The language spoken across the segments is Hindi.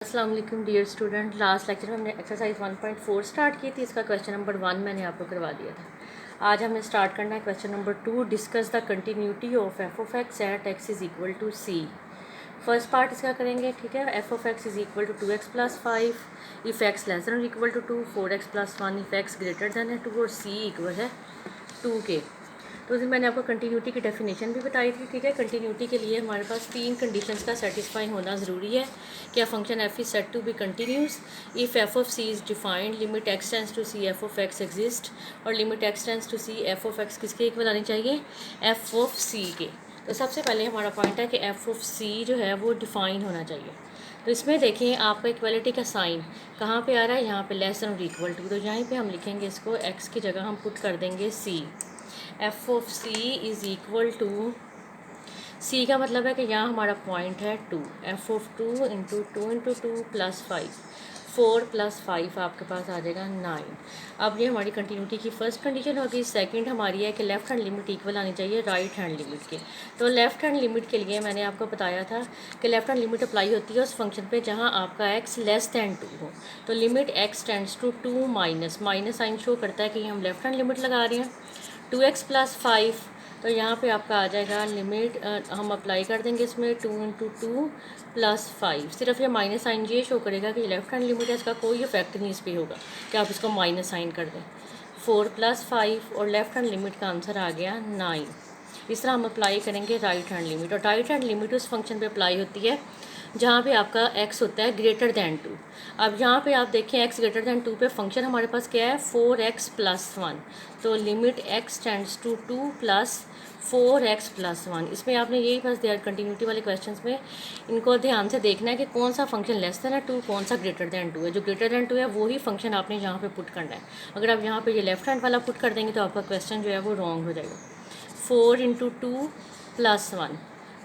अस्सलाम वालेकुम डियर स्टूडेंट। लास्ट लेक्चर में हमने एक्सरसाइज 1.4 स्टार्ट की थी। इसका क्वेश्चन नंबर 1 मैंने आपको करवा दिया था। आज हमें स्टार्ट करना है question number 2। Discuss the continuity of f of x at x is equal to c. First part इसका करेंगे, ठीक है। F of x is equal to 2x + 5 if x less than equal to 2, 4x + 1 if x greater than है 2 और सी इक्वल है 2 के। तो उस दिन मैंने आपको कंटिन्यूटी की डेफिनेशन भी बताई थी, ठीक है। कंटिन्यूटी के लिए हमारे पास 3 कंडीशंस का सेटिस्फाई होना ज़रूरी है। क्या function F is set to be continuous if F of C is defined, limit X tends to C F of X exist, और limit X tends to C F of X किसके इक्वल आनी चाहिए, एफ ऑफ सी के। तो सबसे पहले हमारा पॉइंट है कि एफ ऑफ सी जो है वो डिफाइन होना चाहिए। तो इसमें देखें आपका इक्वलिटी का साइन कहाँ पे आ रहा है, यहाँ पे लेस देन और इक्वल टू। तो यहाँ पे हम लिखेंगे इसको एक्स की जगह हम पुट कर देंगे C. F of C is equal to, C का मतलब है कि यहाँ हमारा पॉइंट है 2, एफ ऑफ 2 इंटू 2 प्लस 5, 4 + 5 आपके पास आ जाएगा 9। अब ये हमारी कंटिन्यूटी की फर्स्ट कंडीशन होगी। सेकंड हमारी है कि लेफ़्ट हैंड लिमिट इक्वल आनी चाहिए राइट हैंड लिमिट के। तो लेफ़्ट हैंड लिमिट के लिए मैंने आपको बताया था कि लेफ़्ट हैंड लिमिट अप्लाई होती है उस फंक्शन पे जहाँ आपका x लेस दैन 2 हो। तो limit x tends to 2 minus sign show करता है कि हम लेफ़्ट हैंड लिमिट लगा रहे हैं। 2x + 5, तो यहाँ पे आपका आ जाएगा लिमिट, हम अप्लाई कर देंगे इसमें 2 + 5। सिर्फ ये माइनस साइन ये शो करेगा कि लेफ्ट हैंड लिमिट है, इसका कोई इफेक्ट नहीं इस पर होगा कि आप इसको माइनस साइन कर दें। 4 + 5 और लेफ्ट हैंड लिमिट का आंसर आ गया 9। इस तरह हम अप्लाई करेंगे राइट हैंड लिमिट, और राइट हैंड लिमिट उस फंक्शन पे अप्लाई होती है जहाँ पे आपका x होता है ग्रेटर दैन 2। अब यहाँ पे आप देखें x ग्रेटर दैन 2 पे फंक्शन हमारे पास क्या है, 4x + 1। तो limit x tends to 2 + 4x + 1। इसमें आपने यही बस दिया कंटिन्यूटी वाले क्वेश्चंस में इनको ध्यान से देखना है कि कौन सा फंक्शन लेस देन है 2, कौन सा ग्रेटर दैन 2 है। जो ग्रेटर दैन 2 है वही फंक्शन आपने यहाँ पे पुट करना है। अगर आप यहाँ पे ये लेफ्ट हैंड वाला पुट कर देंगे तो आपका क्वेश्चन जो है वो रॉन्ग हो जाएगा। 4 × 2 + 1,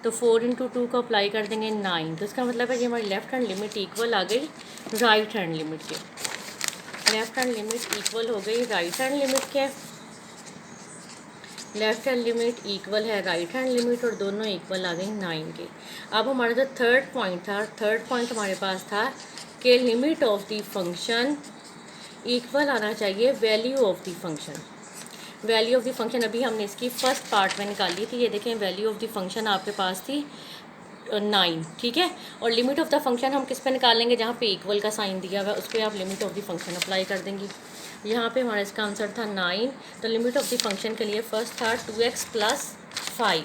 तो 4 × 2 को अप्लाई कर देंगे 9। तो इसका मतलब है कि हमारी लेफ्ट हैंड लिमिट इक्वल आ गई राइट हैंड लिमिट के। लेफ्ट हैंड लिमिट इक्वल हो गई राइट हैंड लिमिट के। लेफ्ट हैंड लिमिट इक्वल है राइट हैंड लिमिट और दोनों इक्वल आ गई 9 के। अब हमारा जो थर्ड पॉइंट हमारे पास था कि limit of the function equal आना चाहिए value of the function. Value of the function अभी हमने इसकी फर्स्ट पार्ट में निकाली थी। ये देखें वैल्यू ऑफ द फंक्शन आपके पास थी 9, ठीक है। और लिमिट ऑफ द फंक्शन हम किस पे निकालेंगे, जहाँ पे इक्वल का साइन दिया हुआ है उस पर आप limit of the function apply कर देंगी। यहाँ पे हमारा इसका आंसर था 9। तो लिमिट ऑफ द फंक्शन के लिए फर्स्ट था 2x + 5।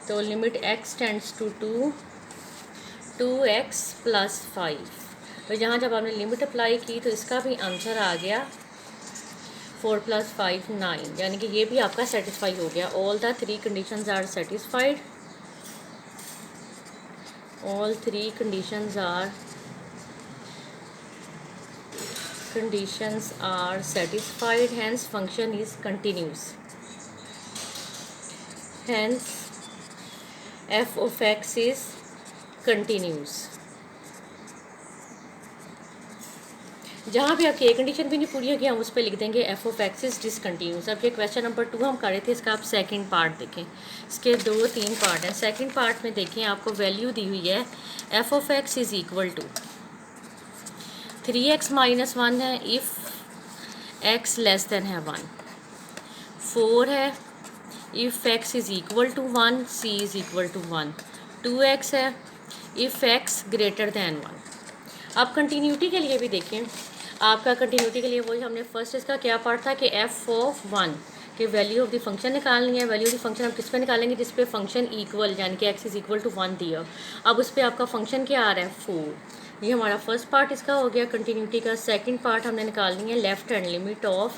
तो limit x tends to 2, 2x + 5। तो यहाँ जब आपने लिमिट अप्लाई की तो इसका भी आंसर आ गया 4 + 5 9, यानी कि ये भी आपका सेटिस्फाई हो गया। All the 3 conditions are satisfied. All 3 conditions are satisfied, hence function is continuous. Hence f of x is continuous. जहाँ भी आपकी एक कंडीशन भी नहीं पूरी होगी हम उस पर लिख देंगे F of x is discontinuous. अब ये क्वेश्चन नंबर 2 हम कर रहे थे, इसका आप सेकंड पार्ट देखें। इसके 2-3 पार्ट हैं। सेकंड पार्ट में देखें आपको वैल्यू दी हुई है f of x is equal to 3x - 1 है इफ़ एक्स लेस देन है 1, 4 है if x is equal to 1, c is equal to 1, 2x है इफ़ एक्स ग्रेटर दैन 1। अब कंटिन्यूटी के लिए भी देखें, आपका कंटिन्यूटी के लिए वही हमने फर्स्ट इसका क्या पार्ट था कि एफ ऑफ 1 कि वैल्यू ऑफ द फंक्शन निकालनी है। वैल्यू ऑफ द फंक्शन हम किस पे निकालेंगे, जिस पे फंक्शन इक्वल यानी कि x इज़ इक्वल टू 1 दिया। अब उस पर आपका फंक्शन क्या आ रहा है 4। ये हमारा फर्स्ट पार्ट इसका हो गया कंटिन्यूटी का। सेकंड पार्ट हमने निकालनी है left hand limit of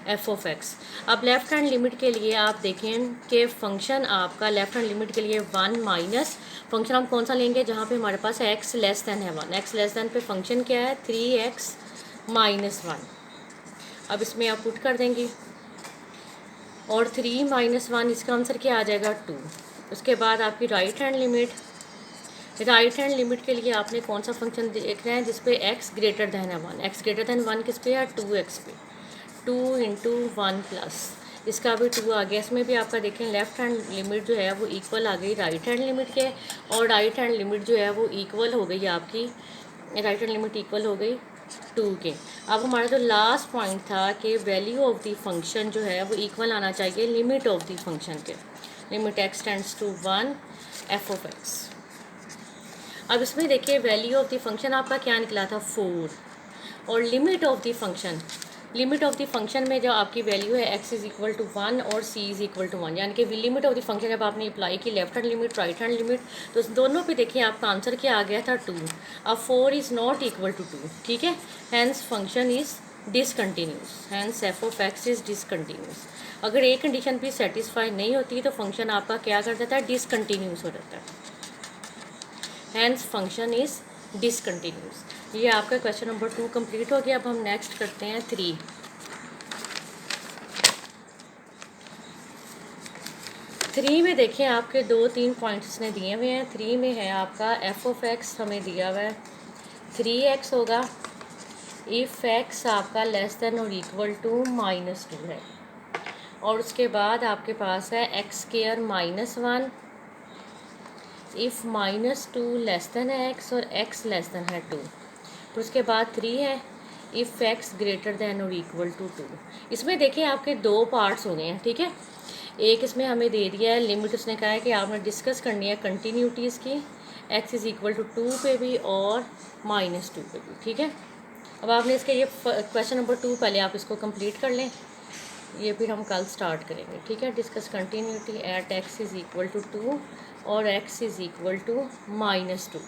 f of x. अब लेफ्ट हैंड लिमिट के लिए आप देखें कि फंक्शन आपका लेफ्ट हैंड लिमिट के लिए 1 माइनस फंक्शन हम कौन सा लेंगे जहाँ पे हमारे पास x लेस दैन है 1। x लेस दैन पे फंक्शन क्या है 3x - 1। अब इसमें आप पुट कर देंगी और 3 - 1 इसका आंसर क्या आ जाएगा 2। उसके बाद आपकी राइट हैंड लिमिट के लिए आपने कौन सा फंक्शन देख रहे हैं जिस पे x ग्रेटर दैन है 1। x ग्रेटर दैन 1 किस पे है 2x पे। 2 × 1 + इसका भी 2 आ गया। इसमें भी आपका देखें लेफ़्ट हैंड लिमिट जो है वो इक्वल आ गई राइट हैंड लिमिट के, और राइट हैंड लिमिट जो है वो इक्वल हो गई आपकी, राइट हैंड लिमिट इक्वल हो गई 2 के। अब हमारा जो लास्ट पॉइंट था कि वैल्यू ऑफ द फंक्शन जो है वो इक्वल आना चाहिए लिमिट ऑफ द फंक्शन के, limit x tends to 1 f of x. अब इसमें देखिए वैल्यू ऑफ द फंक्शन आपका क्या निकला था 4, और limit of the function, limit of the function में जो आपकी वैल्यू है x इज़ इक्वल टू 1 और c इज़ इक्वल टू 1, यानी कि लिमिट ऑफ द फंक्शन जब आपने अप्लाई की left hand limit right hand limit, तो दोनों पे देखिए आपका आंसर क्या आ गया था 2। अब 4 इज़ नॉट इक्वल टू 2, ठीक है, hence function is discontinuous, hence f of x is discontinuous. अगर एक कंडीशन भी सेटिस्फाई नहीं होती तो फंक्शन आपका क्या कर देता है, डिसकंटिन्यूस हो जाता है, हैंस फंक्शन इज़ डिसकंटिन्यूस। ये आपका क्वेश्चन नंबर 2 कंप्लीट हो गया। अब हम नेक्स्ट करते हैं 3। 3 में देखें आपके 2-3 पॉइंट्स ने दिए हुए हैं। 3 में है आपका एफ ऑफ एक्स हमें दिया हुआ है 3x होगा इफ़ x आपका लेस देन और इक्वल टू -2 है, और उसके बाद आपके पास है x² -1 इफ़ -2 लेस देन है x और x लेस देन है 2। फिर उसके बाद 3 है इफ़ x ग्रेटर देन और इक्वल टू 2। इसमें देखिए आपके 2 पार्ट्स हो गए हैं, ठीक है। एक इसमें हमें दे दिया है लिमिट, उसने कहा है कि आपने डिस्कस करनी है कंटिन्यूटीज़ की, x इज़ इक्वल टू 2 पे भी और -2 पे भी, ठीक है। अब आपने इसके ये क्वेश्चन नंबर 2 पहले आप इसको कंप्लीट कर लें, ये फिर हम कल स्टार्ट करेंगे, ठीक है। Discuss continuity at x is equal to 2 और x इज़ इक्वल टू -2।